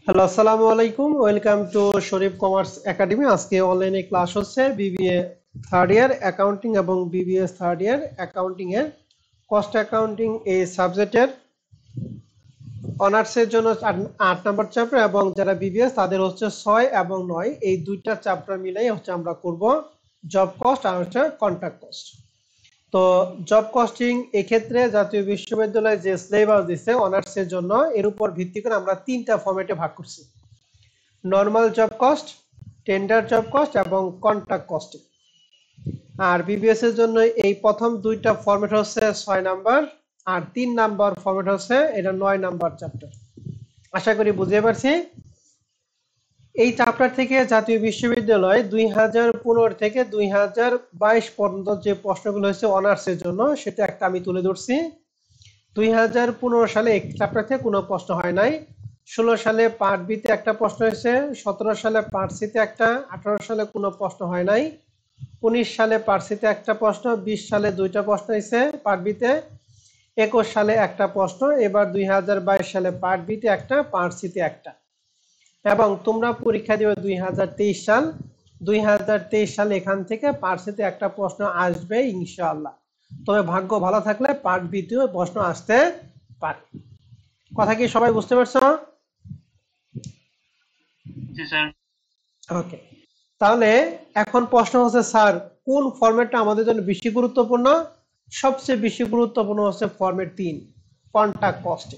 Hello, আসসালামু আলাইকুম। Welcome to Sharif commerce academy. আজকে অনলাইনে ক্লাস হচ্ছে বিবিএ থার্ড ইয়ার অ্যাকাউন্টিং এবং বিবিএস থার্ড ইয়ার অ্যাকাউন্টিং এর কস্ট অ্যাকাউন্টিং এই সাবজেক্টের অনার্সের জন্য 8 নম্বর চ্যাপ্টার এবং যারা বিবিএস তাদের হচ্ছে 6 এবং 9 এই দুইটা চ্যাপ্টার মিলাই হচ্ছে আমরা করব জব কস্ট আর হচ্ছে কন্ট্রাক্ট কস্ট। তো জব কস্টিং এক্ষেত্রে জাতীয় বিশ্ববিদ্যালয় যে সিলেবাস দিচ্ছে অনার্সের জন্য এর উপর ভিত্তি করে আমরা 3টা ফরম্যাটে ভাগ করছি: normal job cost, tender job cost এবং কন্ট্রাক্ট কস্ট। আর বিবিএস এর জন্য এই প্রথম দুইটা ফরম্যাট হচ্ছে 6 নাম্বার, আর 3 নাম্বার ফরম্যাট হচ্ছে এটা 9 নাম্বার চ্যাপ্টার। আশা করি বুঝতে পারছি। এই চ্যাপ্টার থেকে জাতীয় বিশ্ববিদ্যালয় 2015 থেকে 2022 পর্যন্ত যে প্রশ্নগুলো হয়েছে অনার্সের জন্য সেটা একটা আমি তুলে ধরছি। 2015 সালে এই চ্যাপ্টার থেকে কোনো প্রশ্ন হয় নাই। 16 সালে পার্ট বিতে একটা প্রশ্ন হয়েছে, 17 সালে পার্ট সিতে একটা, 18 সালে কোনো প্রশ্ন হয় নাই, 19 সালে পার্ট সিতে একটা প্রশ্ন, 20 সালে দুইটা প্রশ্ন হয়েছে পার্ট বিতে, 21 সালে একটা প্রশ্ন, এবার 2022 সালে পার্ট বিতে একটা, পার্ট সিতে একটা। এবং তোমরা পরীক্ষা দিবে 2023 সাল। 2023 সালে এখান থেকে পার্ট সিতে একটা প্রশ্ন আসবে ইনশাআল্লাহ। তবে ভাগ্য ভালো থাকলে পার্ট বিতেও প্রশ্ন আসতে পারে। কথা কি সবাই বুঝতে পারছো? জি স্যার। ওকে, তাহলে এখন প্রশ্ন হচ্ছে স্যার কোন ফরম্যাটটা আমাদের জন্য বেশি গুরুত্বপূর্ণ? সবচেয়ে বেশি গুরুত্বপূর্ণ হচ্ছে ফরম্যাট 3, কন্ট্রাক্ট কস্ট।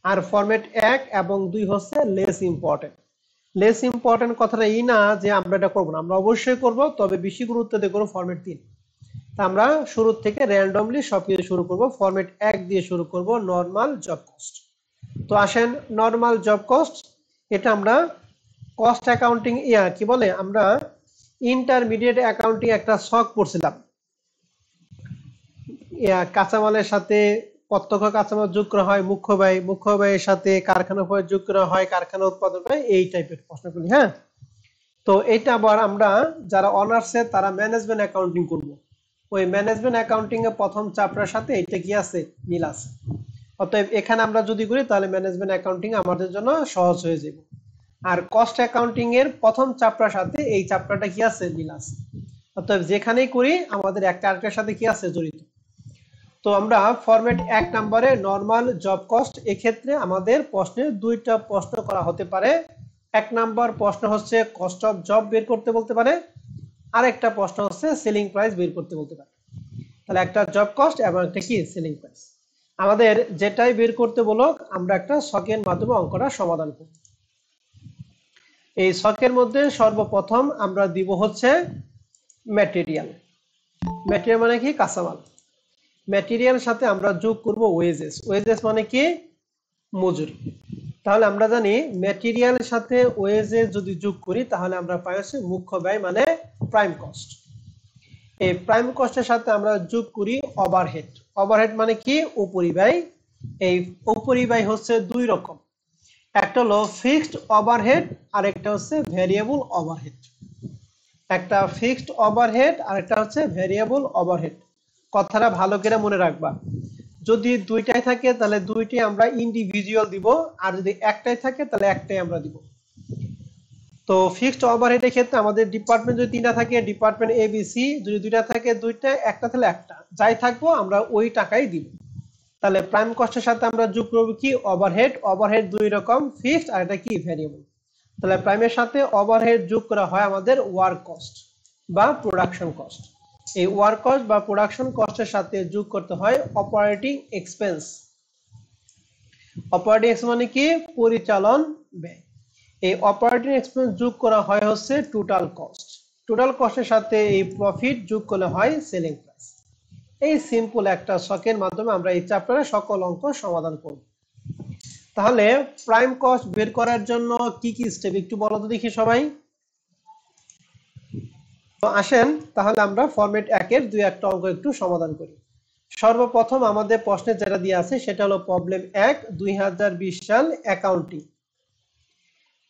আর ফরম্যাট 1 এবং 2 হচ্ছে লেস ইম্পর্টেন্ট। লেস ইম্পর্টেন্ট কথাটা এই না যে আমরা এটা করবো না, আমরা অবশ্যই করব, তবে বেশি গুরুত্ব দিয়ে করবো ফরম্যাট 3। তা আমরা শুরু থেকে র্যান্ডমলি সবকিছু শুরু করব। ফরম্যাট 1 দিয়ে শুরু করব, নর্মাল জব কস্ট। তো আসেন, নর্মাল জব কস্ট এটা আমরা কস্ট অ্যাকাউন্টিং কি বলে, আমরা ইন্টারমিডিয়েট অ্যাকাউন্টিং একটা শখ পড়ছিলাম। কাঁচামালের সাথে প্রত্যক্ষ কাঁচামাল যোগ করা হয় মুখ্য ব্যয়, মুখ্য ব্যয়ের সাথে কারখানা ব্যয় যোগ করা হয় কারখানা উৎপাদন ব্যয়, এই টাইপের প্রশ্নগুলি। হ্যাঁ, তো এটা আবার আমরা যারা অনার্সে তারা ম্যানেজমেন্ট অ্যাকাউন্টিং করব। ওই ম্যানেজমেন্ট অ্যাকাউন্টিং এর প্রথম চ্যাপ্টারের সাথে এটা কি আছে, মিল আছে। অতএব এখানে আমরা যদি করি তাহলে ম্যানেজমেন্ট অ্যাকাউন্টিং আমাদের জন্য সহজ হয়ে যাবে। আর কস্ট অ্যাকাউন্টিং এর প্রথম চ্যাপ্টারের সাথে এই চ্যাপ্টারটা কি আছে, মিল আছে। অতএব যেখানেই করি আমাদের একটা আরেকটার সাথে কি আছে, জড়িত। তো আমরা ফরম্যাট 1 নম্বরে নর্মাল জব কস্ট, এক্ষেত্রে আমাদের প্রশ্নে দুইটা প্রশ্ন করা হতে পারে। 1 নম্বর প্রশ্ন হচ্ছে কস্ট অফ জব বের করতে বলতে পারে, আর একটা প্রশ্ন হচ্ছে সেলিং প্রাইস বের করতে বলতে পারে। তাহলে একটা জব কস্ট এবং একটা কি, সেলিং প্রাইস। আমাদের যেটাই বের করতে বলো আমরা একটা ছকের মাধ্যমে অঙ্কটা সমাধান করব। এই ছকের মধ্যে সর্বপ্রথম আমরা দিব হচ্ছে ম্যাটেরিয়াল। ম্যাটেরিয়াল মানে কি, কাঁচামাল। ম্যাটেরিয়াল সাথে আমরা যোগ করব ওয়েজেস। ওয়েজেস মানে কি, মজুরি। তাহলে আমরা জানি ম্যাটেরিয়ালের সাথে ওয়েজেস যদি যোগ করি তাহলে আমরা পাই হচ্ছে মুখ্য ব্যয় মানে প্রাইম কস্ট। এই প্রাইম কস্টের সাথে আমরা যোগ করি ওভারহেড। ওভারহেড মানে কি, উপরিব্যয়। এই উপরিব্যয় হচ্ছে দুই রকম, একটা হলো ফিক্সড ওভারহেড আর একটা হচ্ছে ভেরিয়েবল ওভারহেড। একটা ফিক্সড ওভারহেড আর একটা হচ্ছে ভেরিয়েবল ওভারহেড। কথাটা ভালো করে মনে রাখবা। যদি দুইটাই থাকে তাহলে দুইটাই আমরা ইন্ডিভিজুয়াল দিব, আর যদি একটাই থাকে তাহলে একটাই আমরা দিব। তো ফিক্সড ওভারহেডের ক্ষেত্রে আমাদের ডিপার্টমেন্ট যদি 3টা থাকে, ডিপার্টমেন্ট এ বি সি, যদি দুইটা থাকে দুইটা, একটা তাহলে একটা, যাই থাকবো আমরা ওই টাকাই দিব। তাহলে প্রাইম কস্টের সাথে আমরা যোগ করবো কি, ওভারহেড। ওভারহেড দুই রকম, ফিক্সড আর এটা কি, ভেরিয়েবল। তাহলে প্রাইমের সাথে ওভারহেড যোগ করা হয় আমাদের ওয়ার্ক কস্ট বা প্রোডাকশন কস্ট। এই ওয়ার্ক কস্ট বা প্রোডাকশন কস্টের সাথে যোগ করতে হয় অপারেটিং এক্সপেন্স। অপারেটিং এক্সপেন্স মানে কি, পরিচালন ব্যয়। এই অপারেটিং এক্সপেন্স যোগ করা হয় হচ্ছে টোটাল কস্ট। টোটাল কস্টের সাথে এই প্রফিট যোগ করলে হয় সেলিং প্রাইস। এই সিম্পল একটা ছকের মাধ্যমে আমরা এই চ্যাপ্টারে সকল অঙ্ক সমাধান করব। তাহলে প্রাইম কস্ট বের করার জন্য কি কি স্টেপ একটু বলো তো দেখি সবাই। তো আসেন তাহলে আমরা ফরম্যাট 1-এর 2-একটা অঙ্ক একটু সমাধান করি। সর্বপ্রথম আমাদের প্রশ্নে যেটা দিয়ে আছে সেটা হলো প্রবলেম 1, 2020 সাল অ্যাকাউন্টিং।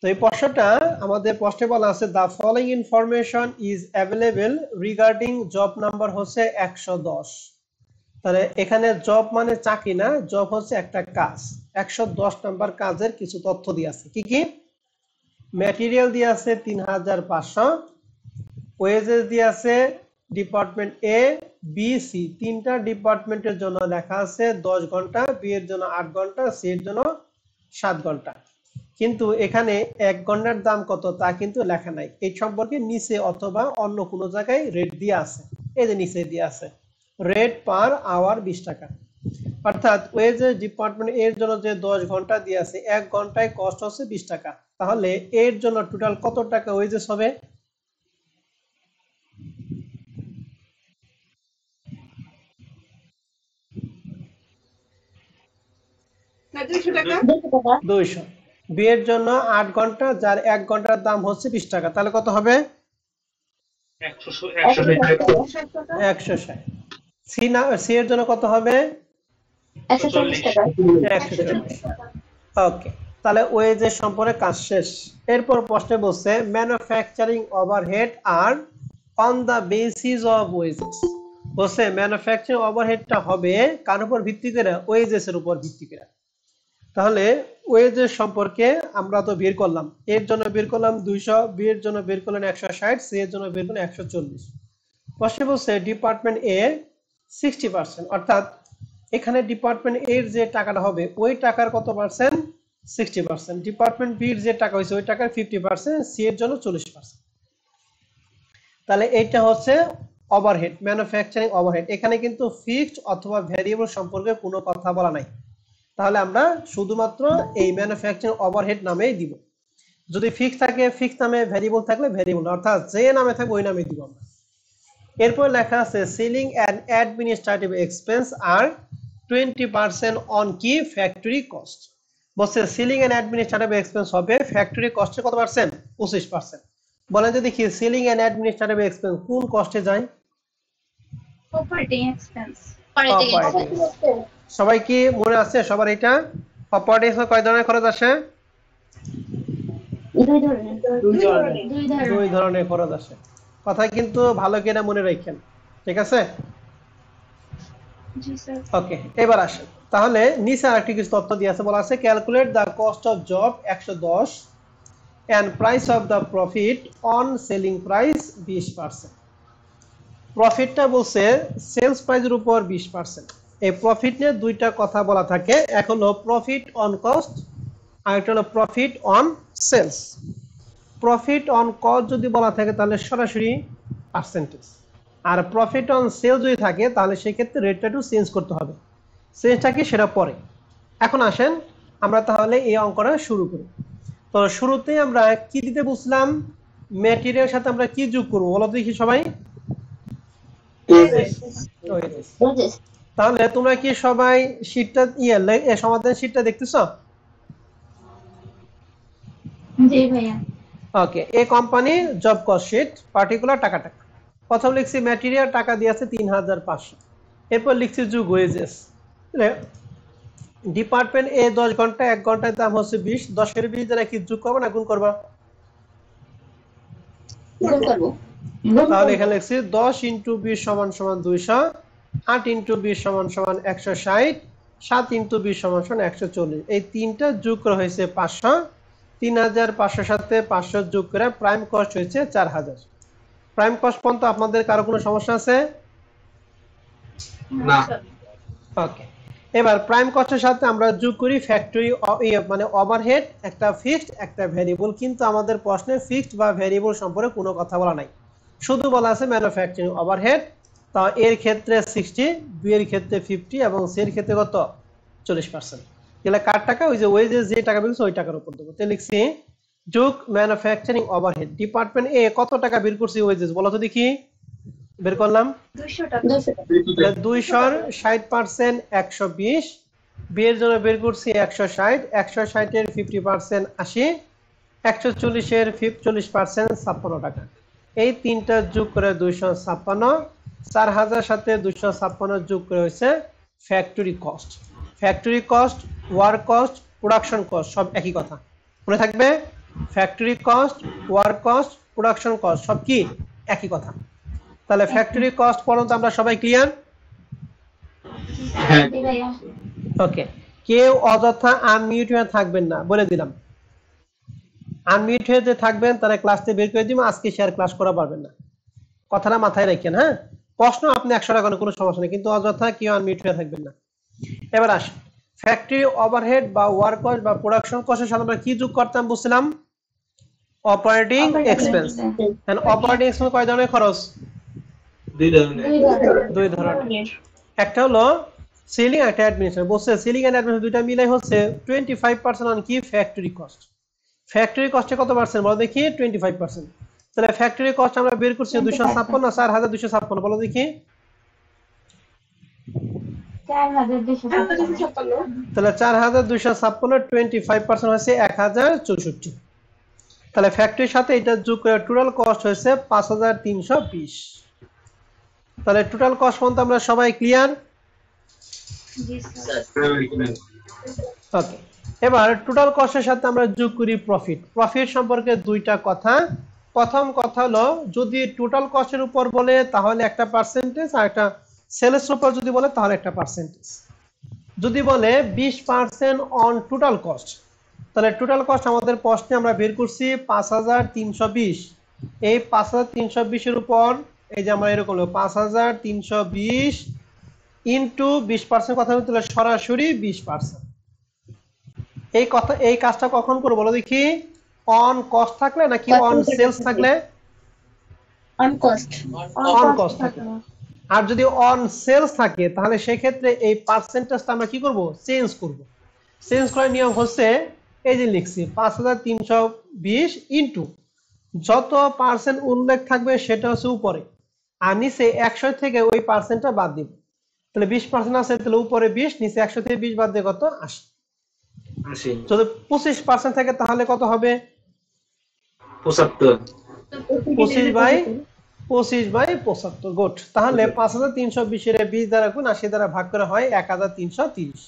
তো এই প্রশ্নটা আমাদের প্রশ্নে বলা আছে the following information is available regarding job number হচ্ছে 110। তাহলে এখানে জব মানে চাকরি না, জব হচ্ছে একটা কাজ। 110 নাম্বার কাজের কিছু তথ্য দিয়ে আছে। কি কি? ম্যাটেরিয়াল দিয়ে আছে 3500, ওয়েজেস দিয়ে আছে ডিপার্টমেন্ট এ, বি, সি, তিনটা ডিপার্টমেন্টের জন্য লেখা আছে 10 ঘন্টা, বি এর জন্য 8 ঘন্টা, সি এর জন্য 7 ঘন্টা। কিন্তু এখানে 1 ঘন্টার দাম কত তা কিন্তু লেখা নাই। এই সম্পর্কে নিচে অথবা অন্য কোনো জায়গায় রেট দিয়ে আছে। এই যে নিচে দিয়ে আছে, রেট পার আওয়ার 20 টাকা। অর্থাৎ ওয়েজেস ডিপার্টমেন্ট এর জন্য যে 10 ঘন্টা দিয়ে আছে, 1 ঘন্টায় কস্ট হচ্ছে 20 টাকা। তাহলে এর জন্য টোটাল কত টাকা ওয়েজেস হবে? না 200 টাকা 200। বি এর জন্য 8 ঘন্টা, যার 1 ঘন্টার দাম হচ্ছে 20 টাকা। তাহলে কত হবে? 160। সি না, সি এর জন্য কত হবে? 140 টাকা 140। ওকে, তাহলে ওয়েজের সম্পর্কে কাজ শেষ। এরপর প্রশ্নে বলছে ম্যানুফ্যাকচারিং ওভারহেড আর on the basis of wages. বলছে ম্যানুফ্যাকচারিং ওভারহেডটা হবে কার উপর ভিত্তি করে? ওয়েজেস এর উপর ভিত্তি করে। তাহলে ওয়েজের সম্পর্কে আমরা তো বের করলাম, এর জন্য বের করলাম 200, বি এর জন্য বের করলেন 160, সি এর জন্য বের করলেন 140। প্রশ্নে বলছে ডিপার্টমেন্ট এ 60%, অর্থাৎ এখানে ডিপার্টমেন্ট এর যে টাকাটা হবে ওই টাকার কত পার্সেন্ট? 60%। ডিপার্টমেন্ট বি এর যে টাকা হয়েছে ওই টাকার 50%, সি এর জন্য 40%। তাহলে এইটা হচ্ছে ওভারহেড, ম্যানুফ্যাকচারিং ওভারহেড। এখানে কিন্তু ফিক্সড অথবা ভ্যারিয়েবল সম্পর্কে কোনো কথা বলা নাই। তাহলে আমরা শুধুমাত্র এই ম্যানুফ্যাকচারিং ওভারহেড নামেই দিব। যদি ফিক্স থাকে ফিক্স নামে, ভ্যারিয়েবল থাকলে ভ্যারিয়েবল, অর্থাৎ যে নামে থাকবে ওই নামে দিব আমরা। এরপর লেখা আছে সেলিং এন্ড অ্যাডমিনিস্ট্রেটিভ এক্সপেন্স আর 20% অন কি? Factory cost. বলছে সেলিং এন্ড অ্যাডমিনিস্ট্রেটিভ এক্সপেন্স হবে ফ্যাক্টরি কস্টে কত পার্সেন্ট? 25%। বলেন তো দেখি সেলিং এন্ড অ্যাডমিনিস্ট্রেটিভ এক্সপেন্স কোন কস্টে যায়? Operating expense operating. সবাই কি মনে আছে সবার এটা? অপারেটিং কয় ধরনের খরচ আসে? দুই ধরনের খরচ আসে। কথা কিন্তু ভালো করে মনে রাখেন, ঠিক আছে? জি স্যার ওকে, এবার আসেন। তাহলে নিচে আরেকটি কিছু তথ্য দিয়ে আছে, বলা আছে calculate the cost of job 110 and price of the profit on selling price 20%। প্রফিটটা বলছে সেলস প্রাইসের উপর 20%। এই প্রফিট নিয়ে দুইটা কথা বলা থাকে, এক হলো প্রফিট অন কস্ট, আর একটা হলো profit on sales. Profit on cost যদি বলা থাকে তাহলে সরাসরি পার্সেন্টেজ, আর প্রফিট অন সেল যদি থাকে তাহলে সেক্ষেত্রে রেটটা একটু চেঞ্জ করতে হবে। চেঞ্জটা কি সেটা পরে। এখন আসেন আমরা তাহলে এই অঙ্কটা শুরু করি। তো শুরুতেই আমরা কি দিতে বুঝলাম? ম্যাটেরিয়ালের সাথে আমরা কি যোগ করবো বলো দেখি সবাই? তাহলে তোমরা কি সবাই শীটটা সমাধান শীটটা দেখতেছো? জি ভাইয়া okay, A company job cost sheet, particular টাকা। প্রথম লিখছি ম্যাটেরিয়াল টাকা দিয়ে আছে 3500। এরপর লিখছি যোগ ওয়েজেস। ডিপার্টমেন্ট এ 10 ঘন্টা, 1 ঘন্টার দাম হচ্ছে 20, 10 এর 20 দ্বারা কি যোগ করবা না গুণ করবা? গুণ করব তাহলে এখানে লিখছি 10 × 20 = 200, 8 × 20 = 160, 7 × 20 = 140। এই তিনটা যোগ করা হয়েছে 500। 3500 সাথে 500 যোগ করে প্রাইম কস্ট হয়েছে 4000। প্রাইম কস্ট পর্যন্ত আপনাদের কারো কোনো সমস্যা আছে? না ওকে, এবার প্রাইম কস্টের সাথে আমরা যোগ করি ফ্যাক্টরি মানে ওভারহেড, একটা ফিক্সড একটা ভ্যারিয়েবল। কিন্তু আমাদের প্রশ্নে ফিক্সড বা ভ্যারিয়েবল সম্পর্কে কোনো কথা বলা নাই, শুধু বলা আছে ম্যানুফ্যাকচারিং ওভারহেড। তা এর ক্ষেত্রে 60, বি এর ক্ষেত্রে 50 এবং সি এর ক্ষেত্রে কত? 40%। তাহলে কার টাকা? ওই যে ওয়েজেস যে টাকা বের করছে ওই টাকার উপর দেবো। তাহলে লিখছি যোগ ম্যানুফ্যাকচারিং ওভারহেড। ডিপার্টমেন্ট এ কত টাকা বের করছি ওয়েজেস বলো তো দেখি? বের করলাম 200 টাকা 200 এর 60% 120, বি এর জন্য বের করছি 160, 160 এর 50% 80, 140 এর 40% 56 টাকা। এই তিনটা যোগ করে 256, 4000 সাথে 256 যোগ করে হয়েছে factory cost. Factory cost, work cost, production cost সব একই কথা, মনে থাকবে। Factory cost, work cost, production cost সব কি একই কথা। তাহলে ফ্যাক্টরি কস্ট পর্যন্ত আমরা সবাই ক্লিয়ার? হ্যাঁ জি ভাইয়া ওকে, কেউ অযথা আনমিউট হয়ে থাকবেন না, বলে দিলাম। আনমিউট হয়ে যে থাকবেন তারা ক্লাসে বের করে দিব, আজকে শেয়ার ক্লাস করা পারবেন না, কথাটা মাথায় রাখেন। হ্যাঁ, প্রশ্ন আপনি 100 টাকা কোনো সমস্যা নেই, কিন্তু অযথা কেউ আনমিউট হয়ে থাকবেন না। এবার আসুন, ফ্যাক্টরি ওভারহেড বা ওয়ার্ক কস্ট বা প্রোডাকশন কস্টের সাথে আমরা কি যোগ করতাম বুঝছিলাম? Operating expense. And operating expense কয় ধরনের খরচ? দুই ধরনের। দুই ধরনের। একটা হলো সেলিং, একটা অ্যাডমিনিস্ট্রেশন। বলছে সেলিং এন্ড অ্যাডমিনিস্ট্রেশন দুইটা মিলাই হচ্ছে 25% অন কি ফ্যাক্টরি কস্ট। ফ্যাক্টরি কস্টে কত পার্সেন্ট বলো দেখি? 25%। তাহলে ফ্যাক্টরি কস্ট আমরা বের করছি 256 না 4256 বলো দেখি? 4256 তাহলে 4256 25% হচ্ছে 1064। তাহলে ফ্যাক্টরির সাথে এটা যোগ করে টোটাল কস্ট হয়েছে 5320। তাহলে টোটাল কস্ট পর্যন্ত আমরা সবাই ক্লিয়ার? জি স্যার ওকে, এবার টোটাল কস্টের সাথে আমরা যোগ করি প্রফিট। প্রফিট সম্পর্কে দুইটা কথা। প্রথম কথা হলো, যদি টোটাল কস্টের উপর বলে তাহলে একটা পার্সেন্টেজ, আর একটা সেলস উপর যদি বলে তাহলে একটা পার্সেন্টেজ। যদি বলে 20% অন টোটাল কস্ট, তাহলে টোটাল কস্ট আমাদের প্রশ্নে আমরা বের করছি 5320। এই 5320 এর উপর এই যে আমরা এরকম 5320 ইনটু 20% কথা বলতে সরাসরি 20%। এই কথা, এই কাজটা কখন করব বলো দেখি? অন কস্ট থাকলে নাকি অন সেলস থাকলে? অন কস্ট অন কস্ট থাকলে। আর যদি অন সেলস থাকে তাহলে সেই ক্ষেত্রে এই পার্সেন্টেজটা আমরা কি করব? চেঞ্জ করব। চেঞ্জ করার নিয়ম হচ্ছে এই যে লিখছি 5320 ইনটু যত পার্সেন্ট উল্লেখ থাকবে সেটা হচ্ছে উপরে, আর নিচে 100 থেকে ওই পার্সেন্টটা বাদ দিব। তাহলে 20% আছে, তাহলে উপরে 20, নিচে 100 থেকে 20 বাদ দিয়ে কত? 80। 80 যদি 25% থাকে তাহলে কত হবে? 75 25/75। গুড। তাহলে 5320 এর 20 দ্বারা গুণ 80 দ্বারা ভাগ করে হয় 1330।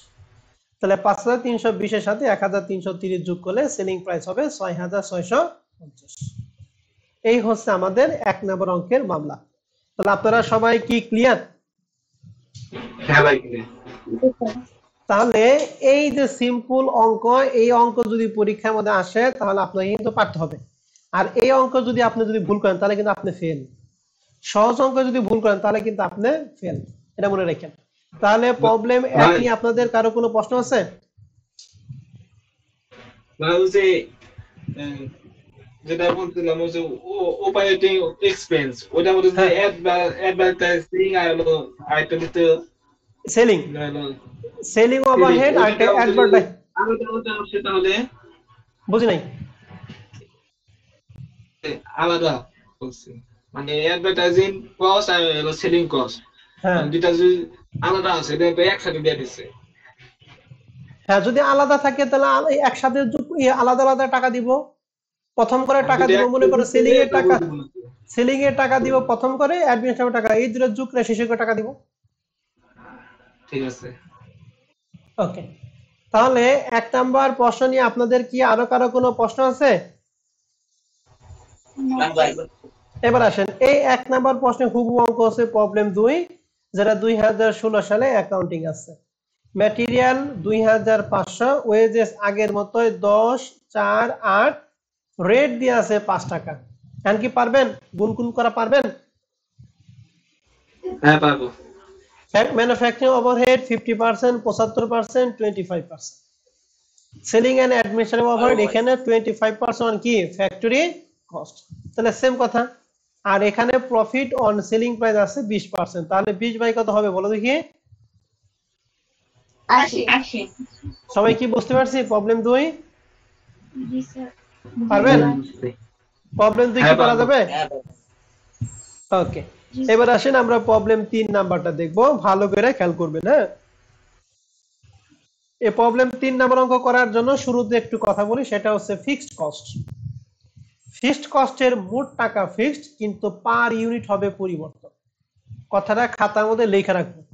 তাহলে 5320 এর সাথে 1330 যোগ করলে সেলিং প্রাইস হবে 6650। এই হচ্ছে আমাদের 1 নম্বর অঙ্কের মামলা। তাহলে আপনারা সবাই কি ক্লিয়ার? হ্যাঁ ভাই ক্লিয়ার। তাহলে এই যে সিম্পল অঙ্ক, এই অঙ্ক যদি পরীক্ষার মধ্যে আসে তাহলে আপনাকে কিন্তু পারতে হবে। আর এই অঙ্ক যদি আপনি ভুল করেন তাহলে কিন্তু আপনি ফেল। সহজ অঙ্ক যদি ভুল করেন তাহলে কিন্তু আপনি ফেল, এটা মনে রাখেন। তাহলে প্রবলেম এক নিয়ে আপনাদের কারো কোনো প্রশ্ন আছে? মানে যে যেটা বলছিলাম ওই যে অপারেটিং এক্সপেন্স, ওটার মধ্যে যে অ্যাডভার্টাইজিং আর হলো আইটেম তো সেলিং, সেলিং ওভারহেড আর অ্যাডভার্টাইজ। তাহলে বুঝি নাই। আলাদা বলছি, মানে অ্যাডভার্টাইজিং কস্ট আর হলো সেলিং কস্ট, হ্যাঁ দুটা যদি আলাদা আছে এটা তো একসাথে দিয়ে দিচ্ছে। হ্যাঁ, যদি আলাদা থাকে তাহলে একসাথে আলাদা আলাদা টাকা দিব। প্রথম করে টাকা দিব, মনে করো সেলিং এর টাকা, সেলিং এর টাকা দিব প্রথম করে, অ্যাডমিনিস্ট্রেটিভ টাকা, এই দুটো যোগ করে শেষে করে টাকা দিব। ঠিক আছে। ওকে, তাহলে 1 নাম্বার প্রশ্ন নিয়ে আপনাদের কি আরো কারো কোনো প্রশ্ন আছে? এবার আসেন, এই 1 নাম্বার প্রশ্নে হুবহু অঙ্ক আছে প্রবলেম 2, যেটা 2016 সালে অ্যাকাউন্টিং আছে। ম্যাটেরিয়াল 2500, ওয়েজেস আগের মতোই 10, 4, 8, রেট দিয়ে আছে 5 টাকা। এখন কি পারবেন? গুণ করা পারবেন? হ্যাঁ পারবো। Manufacturing overhead 50%, 75%, 25%। Selling and administrative overhead এখানে 25% অন কি ফ্যাক্টরি কস্ট, তাহলে সেম কথা। আর এখানে প্রফিট অন সেলিং প্রাইস আছে 20%, তাহলে 20 বাই কত হবে বলো দেখি? 80। সবাই কি বুঝতে পারছি প্রবলেম 2? জি স্যার পারবেন? প্রবলেম 2 কি করা যাবে? ওকে, এবার আসেন আমরা প্রবলেম 3 নাম্বারটা দেখব, ভালো করে খেয়াল করবেন। হ্যাঁ, এই প্রবলেম 3 নাম্বার অঙ্ক করার জন্য শুরুতে একটু কথা বলি, সেটা হচ্ছে ফিক্সড কস্ট। ফিক্সড কস্টের মোট টাকা ফিক্সড, কিন্তু পার ইউনিট হবে পরিবর্তন। কথাটা খাতার মধ্যে লেখা রাখবেন।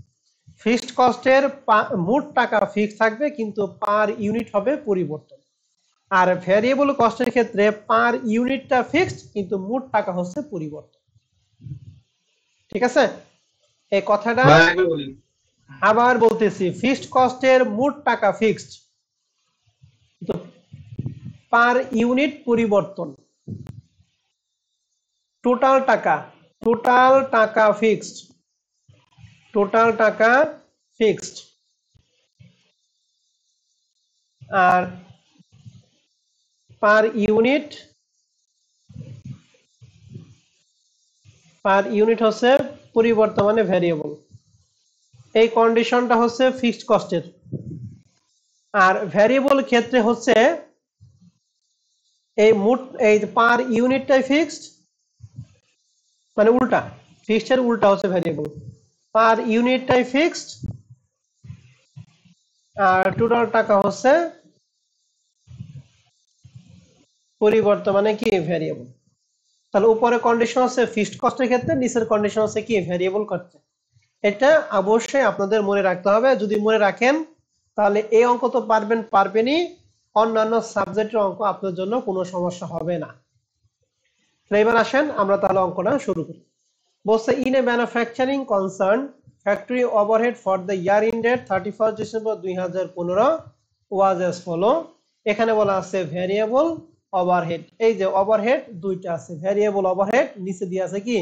ফিক্সড কস্টের মোট টাকা ফিক্স থাকবে, কিন্তু পার ইউনিট হবে পরিবর্তন। আর ভ্যারিয়েবল কস্টের ক্ষেত্রে পার ইউনিটটা ফিক্সড, কিন্তু মোট টাকা হচ্ছে পরিবর্তন। ঠিক আছে? এই কথাটা আবার বলতেছি ফিক্সড কস্টের মোট টাকা ফিক্সড, তো পার ইউনিট পরিবর্তন, টোটাল টাকা ফিক্সড, টোটাল টাকা ফিক্সড। আর পার ইউনিট হচ্ছে পরিবর্তন মানে ভ্যারিয়েবল। এই কন্ডিশনটা হচ্ছে ফিক্সড কস্টের। আর ভ্যারিয়েবল ক্ষেত্রে হচ্ছে এই পার ইউনিটটাই ফিক্সড, মানে উল্টা, ফিক্সড এর উল্টা হচ্ছে ভ্যারিয়েবল। পার ইউনিটটাই ফিক্সড আর টোটাল টাকা হচ্ছে পরিবর্তন মানে কি ভ্যারিয়েবল। তাহলে উপরে কন্ডিশন হচ্ছে ফিক্সড কস্টের ক্ষেত্রে, নিচের কন্ডিশন হচ্ছে কি ভ্যারিয়েবল ক্ষেত্রে। এটা অবশ্যই আপনাদের মনে রাখতে হবে। যদি মনে রাখেন তাহলে এই অঙ্ক তো পারবেনই, অন্যান্য সাবজেক্টের অঙ্ক আপনার জন্য কোনো সমস্যা হবে না। এবার আসেন আমরা তাহলে অঙ্কটা শুরু করি। বলছে in a manufacturing concern factory overhead for the year ended 31 December 2015 was as follow. এখানে বলা আছে ভ্যারিয়েবল ওভারহেড। এই যে ওভারহেড দুইটা আছে, ভ্যারিয়েবল ওভারহেড, নিচে দিয়ে আছে কি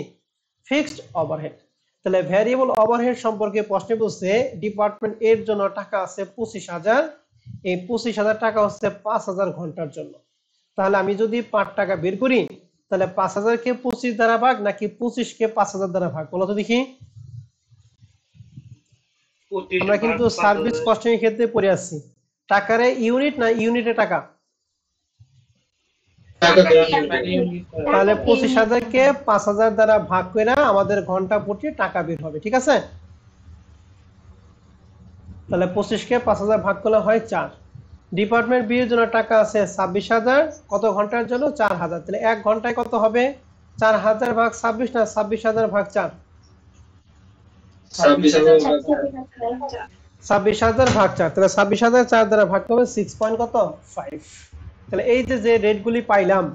ফিক্সড ওভারহেড। তাহলে ভ্যারিয়েবল ওভারহেড সম্পর্কে প্রশ্নে বলছে ডিপার্টমেন্ট এর জন্য টাকা আছে 25,000। এই 25,000 টাকা হচ্ছে 5,000 ঘন্টার জন্য। তাহলে আমি যদি 5 টাকা বের করি তাহলে 5,000 কে 25 দ্বারা ভাগ নাকি 25 কে 5,000 দ্বারা ভাগ, বলো তো দেখি। আমরা কিন্তু সার্ভিস কস্টিং এর ক্ষেত্রে পড়ে আসছি, টাকারে ইউনিট না ইউনিটে টাকা। তাহলে 25,000 কে 5,000 দ্বারা ভাগ করে আমাদের ঘন্টা প্রতি টাকা বের হবে, ঠিক আছে। তাহলে 25 কে 5,000 ভাগ করলে হয় 4। ডিপার্টমেন্ট বি এর জন্য টাকা আছে 26,000, কত ঘন্টার জন্য 4,000। তাহলে 1 ঘন্টায় কত হবে 4,000 ভাগ 26 না 26,000 ভাগ 4, 26,000 ভাগ 4। তাহলে 26,000 4 দ্বারা ভাগ করবে 6.5। তাহলে এই যে রেটগুলি পাইলাম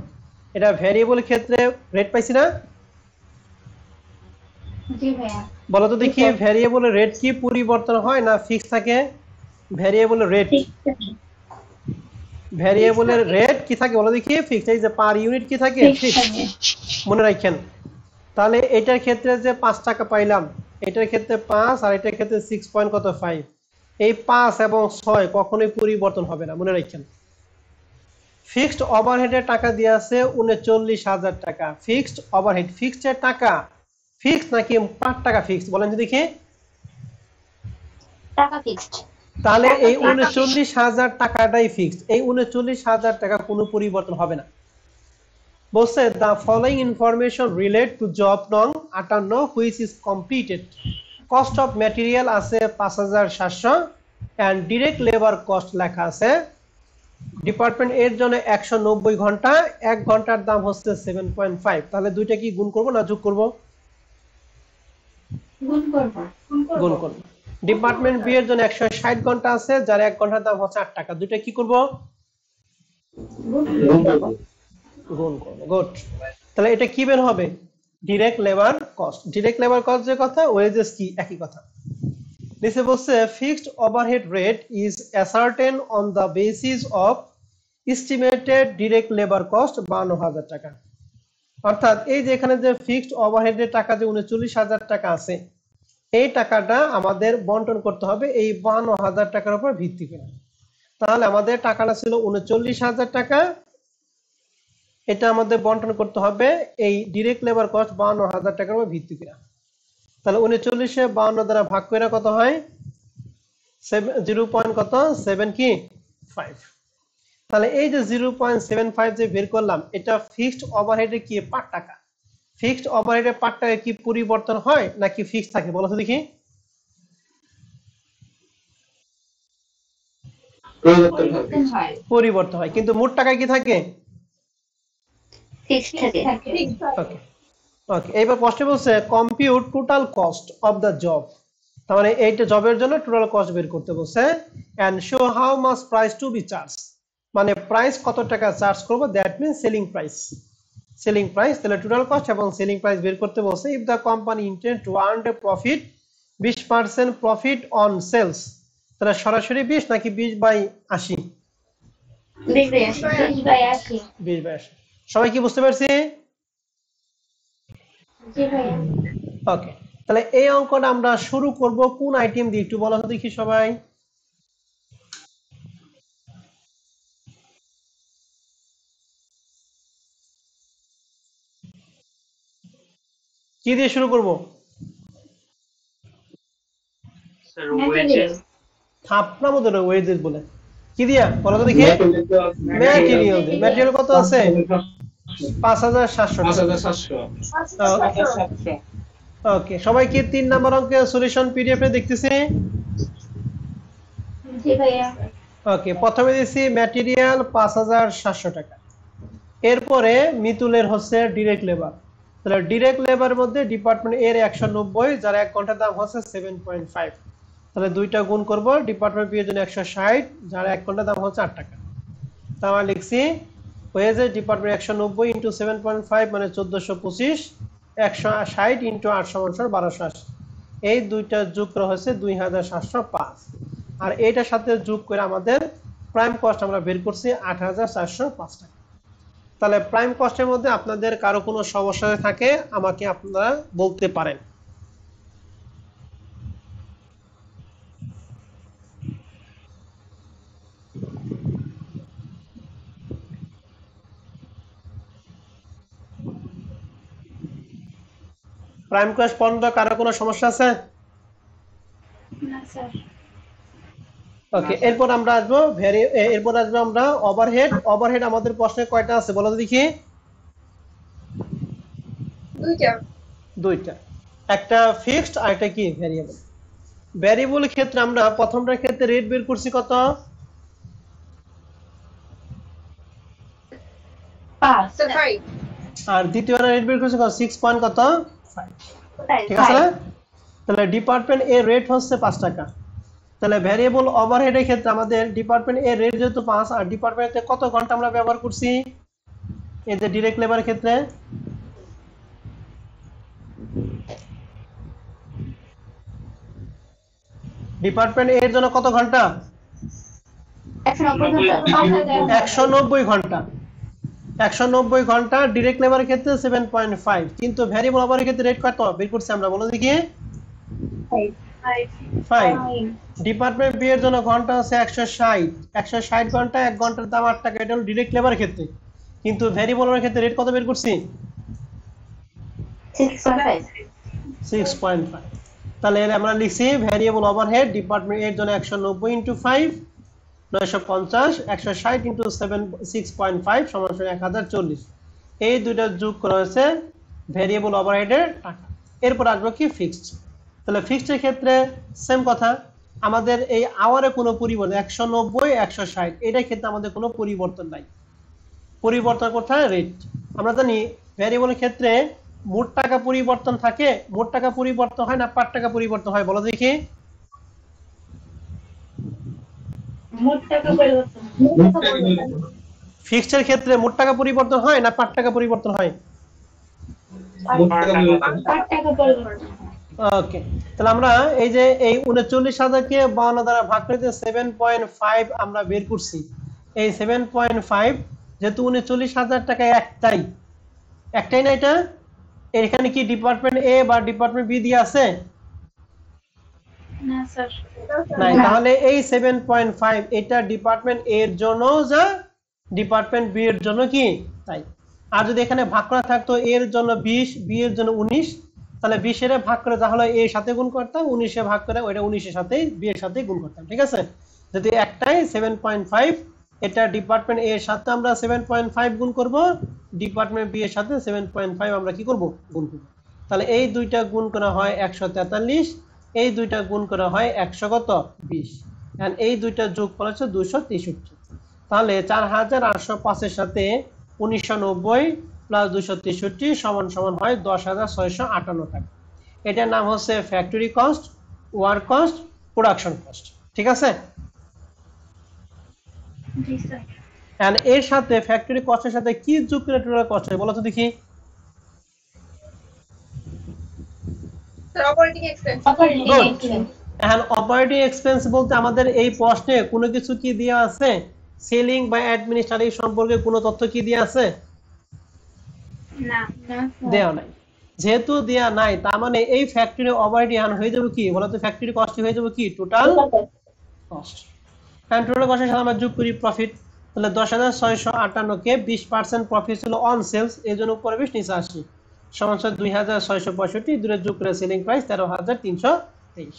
এটা ভ্যারিয়েবল ক্ষেত্রে রেট পাইছি না? জি ভাইয়া। বলো তো দেখি ভ্যারিয়েবলের রেট কি পরিবর্তন হয় না ফিক্স থাকে? ভ্যারিয়েবলের রেট কি থাকে বলো দেখি? ফিক্স। এই যে পার ইউনিট কি থাকে ফিক্স, মনে রাখেন। তাহলে এটার ক্ষেত্রে যে 5 টাকা পাইলাম, এটার ক্ষেত্রে 5 আর এটার ক্ষেত্রে 6.5। এই 5 এবং 6 কখনোই পরিবর্তন হবে না, মনে রাখেন। ফিক্সড ওভারহেডের টাকা দিয়ে আছে 39,000 টাকা। ফিক্সড ওভারহেড, ফিক্সড এর টাকা ফিক্স নাকি পার টাকা ফিক্স বলেন তো দেখি? টাকা ফিক্সড। তাহলে এই 39,000 টাকাটাই ফিক্সড। এই 39,000 টাকা কোনো পরিবর্তন হবে না। বলছে the following information relate to job নং 58 which is completed. Cost of material আছে 5,700 and direct labor cost লেখা আছে। ডিপার্টমেন্ট এর জন্য 190 ঘন্টা, 1 ঘন্টার দাম হচ্ছে 7.5। তাহলে দুইটা কি গুণ করব না যোগ করব? গুণ করব। ডিপার্টমেন্ট বি এর জন্য 160 ঘন্টা আছে, যার 1 ঘন্টার দাম হচ্ছে 8 টাকা। দুইটা কি করব? গুণ করব। গুড। তাহলে এটা কি বের হবে? Direct labour cost. Direct labour cost যে কথা, ওয়েজেস কি একই কথা। নিচে বলছে fixed overhead rate is ascertain on the basis of estimated direct labour cost 52,000 টাকা। অর্থাৎ এই যে এখানে যে ফিক্সড ওভারহেডের টাকা যে 39,000 টাকা আছে, এই টাকাটা আমাদের বন্টন করতে হবে এই 52,000 টাকার উপর ভিত্তি করে। তাহলে আমাদের টাকাটা ছিল 39,000 টাকা, এটা আমাদের বন্টন করতে হবে এই ডাইরেক্ট লেবার কস্ট 52,000 টাকার উপর ভিত্তি করে। তাহলে 39 এ 52 দ্বারা ভাগ করে কত হয়? 0.7 কি 5। তাহলে এই যে 0.75 যে বের করলাম, এটা ফিক্সড ওভারহেডে কি পার টাকা। ফিক্সড ওভারহেডে পার টাকা কি পরিবর্তন হয় নাকি ফিক্স থাকে বলো তো দেখি? পরিবর্তন হয়, কিন্তু মোট টাকা কি থাকে? ফিক্সড থাকে। ওকে ওকে। এবার প্রশ্ন বলছে compute total cost of the job. তার মানে এইটা জবের জন্য টোটাল কস্ট বের করতে বলছে। And show how much price to be charge, মানে প্রাইস কত টাকা চার্জ করব, that means selling price. Selling price, তাহলে টোটাল কস্ট এবং সেলিং প্রাইস বের করতে বলছে। If the company intend to earn a profit 20% profit on sales, তাহলে সরাসরি 20 নাকি 20/80? 20/80 20/80। সবাই কি বুঝতে পারছি? জি ভাইয়া ওকে, তাহলে এই অঙ্কটা আমরা শুরু করব কোন আইটেম দিয়ে একটু বলো তো দেখি সবাই। কি দিয়ে শুরু করব? থাপনা মধ্যে ওয়েজেস বলে কি দিয়া বলো তো দেখি। ম্যাটেরিয়াল দিয়ে। ম্যাটেরিয়াল কত আছে? 5700 টাকা। 5700। ওকে, সবাই কি 3 নাম্বার অঙ্কের সলিউশন পিডিএফ এ দেখতেছি? জি ভাইয়া ওকে, প্রথমে দিছি ম্যাটেরিয়াল 5700 টাকা। এরপরে মিতুলের হচ্ছে ডিরেক্ট লেবার। তাহলে ডিরেক্ট লেবার মধ্যে ডিপার্টমেন্ট এর 190, যার 1 ঘন্টার দাম হচ্ছে 7.5। তাহলে দুইটা গুণ করব, ডিপার্টমেন্ট বি এর জন্য 160, যার 1 ঘন্টার দাম হচ্ছে 8 টাকা। তাহলে লিখছি ওয়েজে ডিপার্টমেন্ট 190 ইন্টু 7.5 মানে 1425, 160 ইন্টু 8 সমান 1280। এই দুইটা যোগ করা হয়েছে 2705, আর এইটার সাথে যোগ করে আমাদের প্রাইম কস্ট আমরা বের করছি 8405 টাকা। তাহলে প্রাইম কস্টের মধ্যে আপনাদের কারো কোনো সমস্যা থাকে আমাকে আপনারা বলতে পারেন। প্রাইম কস্ট পর্যন্ত কারো কোনো সমস্যা আছে? না স্যার ওকে, এরপর আমরা আসবো এরপর আসবো আমরা ওভারহেড। ওভারহেড আমাদের প্রশ্নে কয়টা আছে বলো তো দেখি? দুইটা, একটা ফিক্সড আর একটা কি ভ্যারিয়েবল। ভ্যারিয়েবল ক্ষেত্রে আমরা প্রথমটার ক্ষেত্রে রেট বের করছি কত? 5 আর দ্বিতীয়টা রেট বের করছি কত? 6 পয়েন্ট কত 5। ঠিক আছে না? তাহলে ডিপার্টমেন্ট এর রেট হচ্ছে 5 টাকা। তাহলে ভ্যারিয়েবল ওভারহেডের ক্ষেত্রে আমাদের ডিপার্টমেন্ট এর রেট যেহেতু 5, আর ডিপার্টমেন্টে কত ঘন্টা আমরা ব্যবহার করছি এই যে ডিরেক্ট লেবার ক্ষেত্রে? ডিপার্টমেন্ট এর জন্য কত ঘন্টা? 190 ঘন্টা। 190 ঘন্টা ডিরেক্ট লেবার ক্ষেত্রে 7.5, কিন্তু ভ্যারিয়েবল ওভারের ক্ষেত্রে রেট কত বের করছি আমরা বলো দেখি? 5। ডিপার্টমেন্ট বি এর জন্য ঘন্টা আছে 160। 160 ঘন্টা, 1 ঘন্টার দাম 8 টাকা, এটা হলো ডিরেক্ট লেবার ক্ষেত্রে। কিন্তু ভ্যারিয়েবলের ক্ষেত্রে রেট কত বের করছি? 6.5। তাহলে আমরা লিখছি ভ্যারিয়েবল ওভারহেড ডিপার্টমেন্ট এর জন্য 190 ইনটু 5 950, 160 ইনটু 6.5 সমান 1040। এই দুইটা যোগ করা হয়েছে ভ্যারিয়েবল ওভারহেডের টাকা। এরপর আসবে কি ফিক্সড। তাহলে ফিক্সড এর ক্ষেত্রে সেম কথা, আমাদের এই আওয়ারে কোনো পরিবর্তন 190 160 এটার ক্ষেত্রে আমাদের কোনো পরিবর্তন নাই। পরিবর্তন করতে হয় রেট। আমরা জানি ভ্যারিয়েবলের ক্ষেত্রে মোট টাকা পরিবর্তন থাকে, মোট টাকা পরিবর্তন হয় না পার টাকা পরিবর্তন হয় বলো দেখি? মোট টাকা পরিবর্তন ফিক্সড এর ক্ষেত্রে মোট টাকা পরিবর্তন হয় না পার টাকা পরিবর্তন হয়? পার টাকা পরিবর্তন। ওকে, তাহলে আমরা এই যে এই 39,000 কে 52 দ্বারা ভাগ করে 7.5 আমরা বের করছি। এই 7.5 যেহেতু 39,000 টাকা একটাই না, এটা এখানে কি ডিপার্টমেন্ট এ বা ডিপার্টমেন্ট বি দিয়ে আছে? না স্যার নাই, তাহলে এই 7.5 এটা ডিপার্টমেন্ট এ এর জন্য যা ডিপার্টমেন্ট বি এর জন্য কি তাই। আর যদি এখানে ভাগ করা থাকতো এ এর জন্য 20, বি এর জন্য 19, তাহলে 20 এর ভাগ করে তাহলে এ এর সাথে গুণ করতাম, 19 এ ভাগ করে ওইটা 19 এর সাথে বি এর সাথে গুণ করতাম। ঠিক আছে, যদি একটাই 7.5 এটা ডিপার্টমেন্ট এ এর সাথে আমরা 7.5 গুণ করব, ডিপার্টমেন্ট বি এর সাথে 7.5 আমরা কি করব গুণ করব। তাহলে এই দুইটা গুণ করা হয় 143, এই দুইটা গুণ করা হয় 120, এন্ড এই দুইটা যোগ করা হচ্ছে 263। তাহলে 4805 এর সাথে 1990 প্লাস 263 সমান সমান হয় 10,658 টাকা। এটার নাম হচ্ছে factory cost, work cost, production cost. ঠিক আছে, জি স্যার এন্ড এর সাথে ফ্যাক্টরি কস্টের সাথে কি যোগ করে টোটাল কস্ট হয় বলো তো দেখি? Sir operating expense operating Good. Expense এখন অপারেটিং এক্সপেন্স বলতে আমাদের এই প্রশ্নে কোনো কিছু কি দেয়া আছে? সেলিং বা অ্যাডমিনিস্ট্রেটিভ সম্পর্কে কোনো তথ্য কি দেয়া আছে? না না দেয়া নাই। যেহেতু দেয়া নাই তার মানে এই ফ্যাক্টরি ওভারহেড এখন হয়ে যাবে কি বলতো? ফ্যাক্টরি কস্ট হয়ে যাবে কি টোটাল কস্ট। কারণ টোটাল কস্টের সাথে আমরা যোগ করি প্রফিট, তাহলে 10,658 কে 20% প্রফিট ছিল অন সেলস, এই জন্য উপরে 20 নিচে 80 সমান 2,665, দূরে যোগ করে সেলিং প্রাইস 13,323।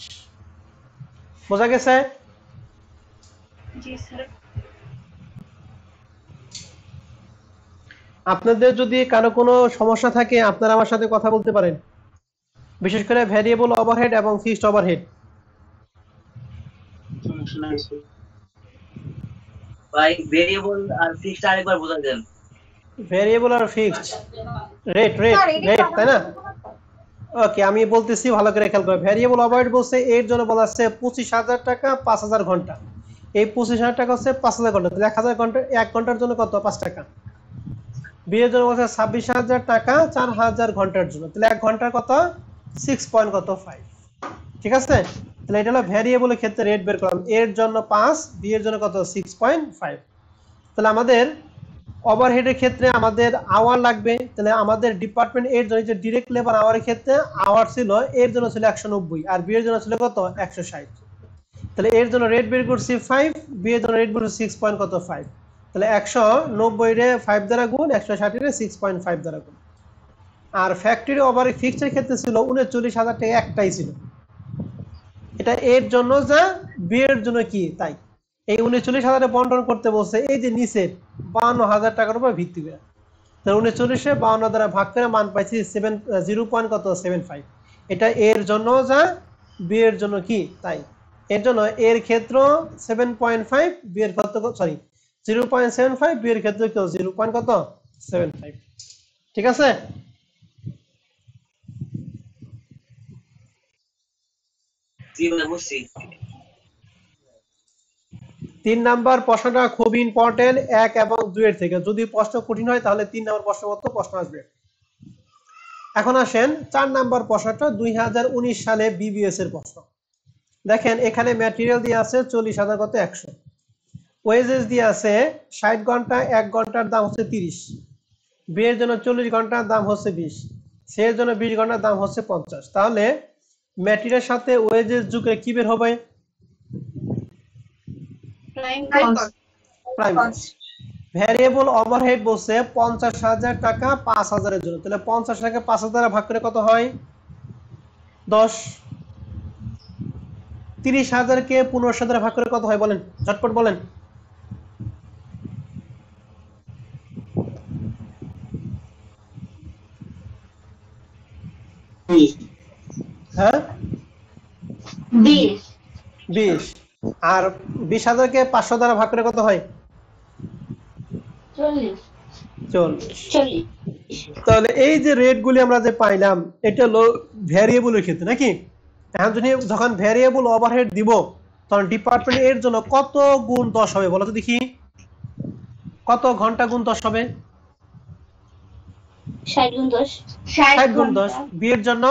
বোঝা গেছে? জি স্যার আপনাদের যদি কারো কোনো সমস্যা থাকে আপনারা আমার সাথে কথা বলতে পারেন, বিশেষ করে ভ্যারিয়েবল ওভারহেড এবং ফিক্সড ওভারহেড। ভাই ভেরিয়েবল আর ফিক্সড আরেকবার বোঝা দেন। ভ্যারিয়েবল আর ফিক্সড রেট তাই না? ওকে, আমি বলতেছি ভালো করে খেয়াল করে। ভ্যারিয়েবল ওভারহেড বলছে এর জন্য বলা আছে 25,000 টাকা 5,000 ঘন্টা। এই 25,000 টাকা হচ্ছে 5,000 ঘন্টা, তাহলে 1,000 ঘন্টা 1 ঘন্টার জন্য কত? 5 টাকা। বিয়ের জন্য বলছে 26,000 টাকা 4,000 ঘন্টার জন্য, তাহলে 1 ঘন্টার কত? 6.5। ঠিক আছে, তাহলে এটা হলো ভ্যারিয়েবলের ক্ষেত্রে রেট বের করলাম। এর জন্য 5, বিয়ের জন্য কত? 6.5। তাহলে আমাদের ওভারহেডের ক্ষেত্রে আমাদের আওয়ার লাগবে, তাহলে আমাদের ডিপার্টমেন্ট এর জন্য যে ডিরেক্ট লেবার আওয়ারের ক্ষেত্রে আওয়ার ছিল এর জন্য ছিল 190 আর বিয়ের জন্য ছিল কত? 160। তাহলে এর জন্য রেট বের করছি 5, বিয়ের জন্য রেট বের করছি 6.5। তাহলে 190 রে 5 দ্বারা গুণ, 160 রে 6.5 দ্বারা গুণ। আর ফ্যাক্টরি ওভার ফিক্সড ক্ষেত্রে ছিল 39,000 টাকা একটাই ছিল, এটা এর জন্য যা বিয়ের জন্য কি তাই। এই 39,000 বন্টন করতে বলছে এই যে নিচে 52,000 টাকার উপর ভিত্তি করে, তাহলে 39-এ 52 দ্বারা ভাগ করে মান পাইছি 0.75। এটা এর জন্য যা বিয়ের জন্য কি তাই। এর জন্য এর ক্ষেত্র 7.5, বিয়ের ক্ষেত্র 0.75, বিয়ের ক্ষেত্রে কেউ 0.75। ঠিক আছে? জি ভাই বুঝছি। 3 নাম্বার প্রশ্নটা খুব ইম্পর্টেন্ট 1 এবং 2 এর থেকে। যদি প্রশ্ন কঠিন হয় তাহলে 3 নাম্বার প্রশ্ন মতো প্রশ্ন আসবে। এখন আসেন 4 নাম্বার প্রশ্নটা 2019 সালে বিবিএস এর প্রশ্ন। দেখেন এখানে ম্যাটেরিয়াল দিয়ে আছে 40,000 কত 100, ওয়েজেস দিয়ে আছে 60 ঘন্টা, 1 ঘন্টার দাম হচ্ছে 30, বিয়ের জন্য 40 ঘন্টার দাম হচ্ছে 20, সি এর জন্য 20 ঘন্টার দাম হচ্ছে 50। তাহলে ম্যাটেরিয়ালের সাথে ওয়েজেস যুগে কি বের হবে? Prime prime cost. Variable overhead বলছে 50,000 টাকা 5,000 এর জন্য, তাহলে 50 টাকা 5,000 দ্বারা ভাগ করে কত হয়? 10। 30,000 কে 15,000 দ্বারা ভাগ করে কত হয় বলেন, ঝটপট বলেন। হ্যাঁ 20। আর 20,000 কে 500 দ্বারা ভাগ করে কত হয়? 40। তাহলে এই যে রেটগুলি আমরা যে পাইলাম এটা হলো ভ্যারিয়েবলের ক্ষেত্রে নাকি। এখন যখন ভ্যারিয়েবল ওভারহেড দিব তখন ডিপার্টমেন্ট এর জন্য কত গুণ 10 হবে বলো তো দেখি, কত ঘন্টা গুণ 10 হবে? 60 গুণ 10 60 গুণ 10। বিয়ের জন্য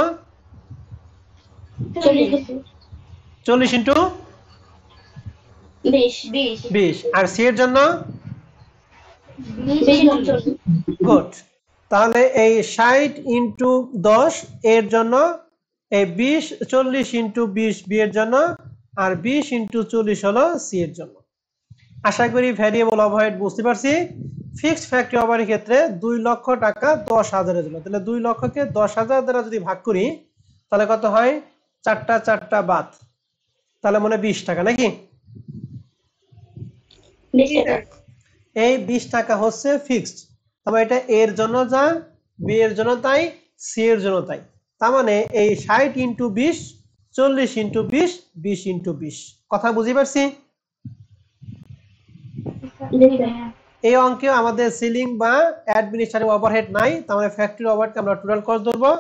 40 ইন্টু 20। আর সি এর জন্য গুড। তাহলে এই 60 ইন্টু 10 এর জন্য, এই 40 ইন্টু 20 বি এর জন্য, আর 20 ইন্টু 40 হলো সি এর জন্য। আশা করি ভ্যারিয়েবল ওভারহেড বুঝতে পারছি। ফিক্সড ফ্যাক্টরি ওভারের ক্ষেত্রে 2 লক্ষ টাকা 10,000 এর জন্য, তাহলে 2 লক্ষকে 10,000 দ্বারা যদি ভাগ করি তাহলে কত হয়? 4টা বাদ, তাহলে মনে 20 টাকা নাকি। এই 20 টাকা হচ্ছে ফিক্সড। তবে এটা এর জন্য যা, বি এর জন্য তাই, সি এর জন্য তাই। তার মানে এই 60 ইন্টু 20, 40 ইন্টু 20, 20 ইন্টু 20। কথা বুঝতে পারছি? এই অঙ্কে আমাদের সিলিং বা অ্যাডমিনিস্ট্রেটিভ ওভারহেড নাই, তার মানে ফ্যাক্টরি ওভারহেড আমরা টোটাল কস্ট ধরবো।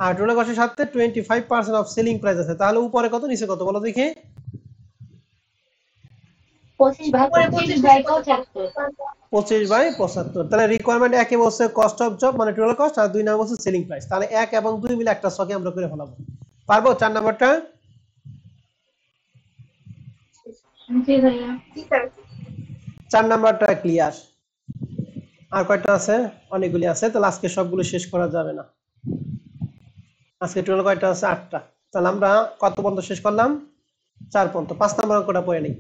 আর টোটাল কস্টের সাথে 25% অফ সেলিং প্রাইস আছে, তাহলে উপরে কত নিচে কত বলো দেখি? 25/75। তাহলে রিকোয়ারমেন্ট একে বলছে কস্ট অফ জব মানে টোটাল কস্ট, আর 2 নাম্বার বলছে সেলিং প্রাইস। তাহলে 1 এবং 2 মিলে একটা ছকে আমরা করে ফেলাবো। পারবো 4 নাম্বারটা? জি ভাইয়া। জি স্যার। 4 নাম্বারটা ক্লিয়ার। আর কয়টা আছে? অনেকগুলি আছে, তাহলে আজকে সবগুলো শেষ করা যাবে না। আজকে টোটাল কয়টা আছে? 8টা। তাহলে আমরা কত পর্যন্ত শেষ করলাম? 4 পর্যন্ত। 5 নাম্বার অঙ্কটা পড়ে নেই।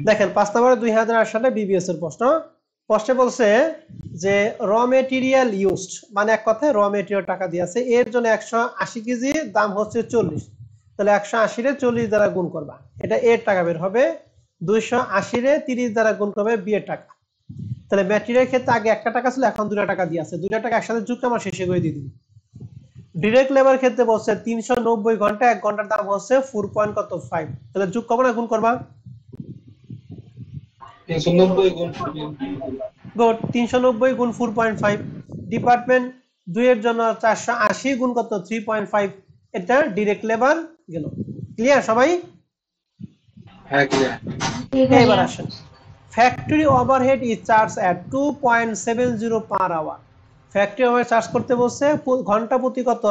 দেখেন 5 নাম্বারে 2008 সালে বিবিএস এর প্রশ্ন। প্রশ্নে বলছে যে র মেটেরিয়াল ইউজড, মানে এক কথায় র মেটেরিয়াল টাকা দিয়েছে, এর জন্য 180 কেজি, দাম হচ্ছে 40। তাহলে 180 রে 40 দ্বারা গুণ করবা, এটা এর টাকা বের হবে। 280 রে 30 দ্বারা গুণ করবে বি এর টাকা। তাহলে ম্যাটেরিয়াল ক্ষেত্রে আগে 1 টাকা ছিল, এখন 2 টাকা দিয়ে আছে। 2 টাকা একসাথে যুক্ত আমরা শেষে করে দিয়ে দিই। ডিরেক্ট লেবার ক্ষেত্রে বলছে 390 ঘন্টা, 1 ঘন্টার দাম হচ্ছে 4.5। তাহলে যোগ করবা না গুণ করবা? 390 গুণ গুড, 390 গুণ 4.5। ডিপার্টমেন্ট 2 এর জন্য 480 গুণ কত? 3.5। এটা ডিরেক্ট লেবার গেল। ক্লিয়ার সবাই? হ্যাঁ ক্লিয়ার। জি ভাইয়া। এবার আসেন, factory overhead is charge at 2.70 per hour. Factory overhead charge করতে বলছে ঘন্টা প্রতি কত?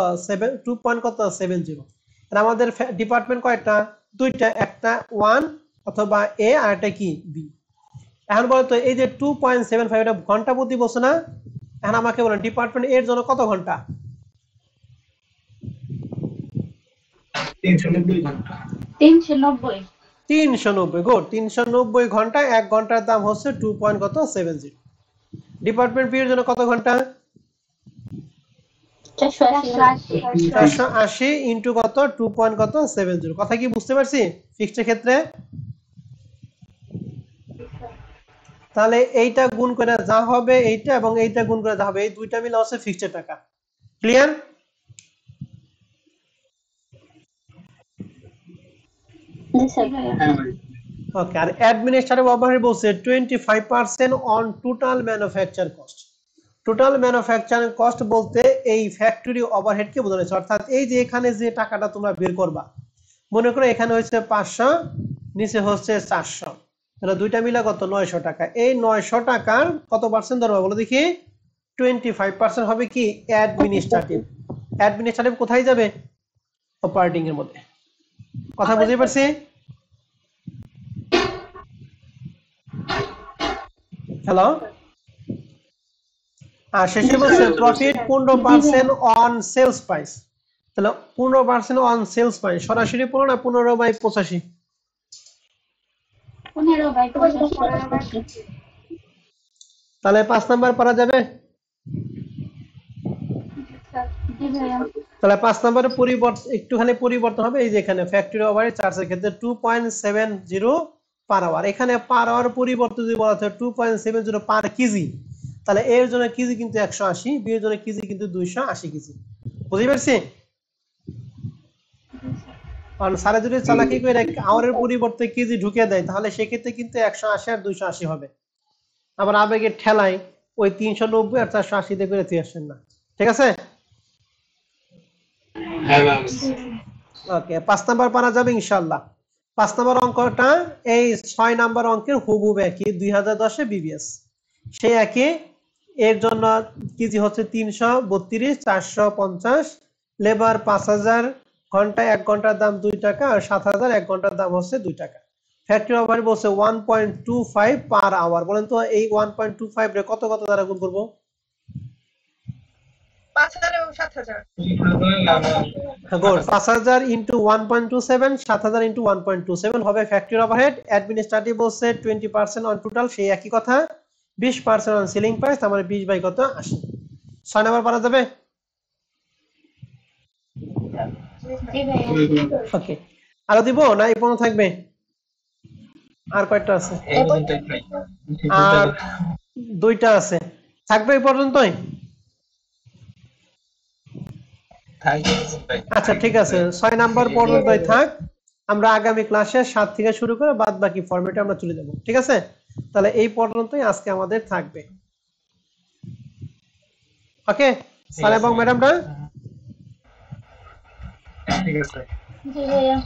2.70। আর আমাদের ডিপার্টমেন্ট কয়টা? 2টা, একটা 1 অথবা এ আর একটা কি বি। এখন বলতো এই যে 2.75 এটা ঘন্টা প্রতি বলছে না? এখন আমাকে বলেন ডিপার্টমেন্ট এর জন্য কত ঘন্টা? 390 ঘন্টা। 390। 390। গুড, 390 ঘন্টা, 1 ঘন্টার দাম হচ্ছে 2.70। ডিপার্টমেন্ট বি এর জন্য কত ঘন্টা? 480। 480 ইন্টু কত? 2.70। কথা কি বুঝতে পারছি ফিক্সড ক্ষেত্রে? তাহলে এইটা গুণ করে যা হবে এইটা, এবং এইটা গুণ করে যা হবে, এই দুইটা মিলে হচ্ছে ফিক্সড টাকা। ক্লিয়ার? জি স্যার ভাইয়া। হ্যাঁ ভাই। ওকে। আর অ্যাডমিনিস্ট্রেটিভ ওভারহেড বলছে 25% on total manufacture cost. Total manufacturing cost বলতে এই ফ্যাক্টরি ওভারহেডকে বোঝাচ্ছে। অর্থাৎ এই যে এখানে যে টাকাটা তোমরা বের করবা, মনে করো এখানে হচ্ছে 500, নিচে হচ্ছে 400, তাহলে দুইটা মিলা কত? 900 টাকা। এই 900 টাকার কত পার্সেন্ট ধরবা বলো দেখি? 25% হবে কি? অ্যাডমিনিস্ট্রেটিভ। অ্যাডমিনিস্ট্রেটিভ কোথায় যাবে? অপারেটিং এর মধ্যে। কথা বুঝতে পারছি? হ্যালো? আর শেষে বলছে প্রফিট 15% অন সেলস প্রাইস। তাহলে 15% অন সেলস প্রাইস সরাসরি 15 না 15/85? 15/85। তাহলে 5 নাম্বার পারা যাবে? জি ভাইয়া। তাহলে 5 নাম্বারে পরিবর্তন, একটুখানি পরিবর্তন হবে। এই যে এখানে ফ্যাক্টরি ওভারহেড চার্জের ক্ষেত্রে 2.70 পার আওয়ার, এখানে পার আওয়ার পরিবর্তন যদি বলা হয় 2.70 পার কেজি, তাহলে এর জন্য কেজি কিন্তু 180, বি এর জন্য কেজি কিন্তু 280 কেজি। বুঝতে পারছি? কারণ সারা যদি চালাকি করে আওয়ারের পরিবর্তে কেজি ঢুকিয়ে দেয়, তাহলে সেক্ষেত্রে কিন্তু 180 আর 280 হবে। আবার আবেগের ঠেলায় ওই 390 আর 480 দিয়ে করে তুই আসেন না। ঠিক আছে? হ্যাঁ ভাই। ওকে, 5 নাম্বার পারা যাবে ইনশাআল্লাহ। 5 নাম্বার অঙ্কটা এই 6 নাম্বার অঙ্কের হুবহু একই, 2010 এ বিবিএস সেই একই। এর জন্য কেজি হচ্ছে 332, 450, লেবার 5000, ঘন্টা 1 ঘন্টার দাম 2 টাকা, আর 7000 1 ঘন্টার দাম হচ্ছে 2 টাকা। ফ্যাক্টরি ওভারহেড বলছে 1.25 পার আওয়ার। বলেন তো এই 1.25 রে কত কত দ্বারা গুণ করব? 5000 এবং 7000। গুড, 5000 ইন্টু 1.27, 7000 ইন্টু 1.27 হবে ফ্যাক্টরি ওভারহেড। অ্যাডমিনিস্ট্রেটিভ বলছে 20% অন টোটাল, সেই একই কথা। 20% অন সেলিং প্রাইস, আমার 20 বাই কত? 80। 6 নাম্বার পারা যাবে? জি ভাইয়া। ওকে, আরো দিব না এই পর্যন্ত থাকবে? আর কয়টা আছে? আর 2টা আছে, থাকবে এই পর্যন্তই? আচ্ছা ঠিক আছে, 6 নাম্বার পর্যন্তই থাক। আমরা আগামী ক্লাসে 7 থেকে শুরু করে বাদ বাকি ফরম্যাটে আমরা চলে যাব। ঠিক আছে? তাহলে এই পর্যন্তই আজকে আমাদের থাকবে। ওকে স্যার এবং ম্যাডামরা? ঠিক আছে। জি ভাইয়া।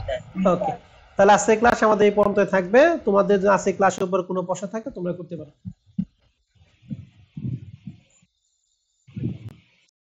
ওকে, তাহলে আজকে ক্লাস আমাদের এই পর্যন্তই থাকবে। তোমাদের যদি আজকে ক্লাসের উপর কোনো প্রশ্ন থাকে তোমরা করতে পারো।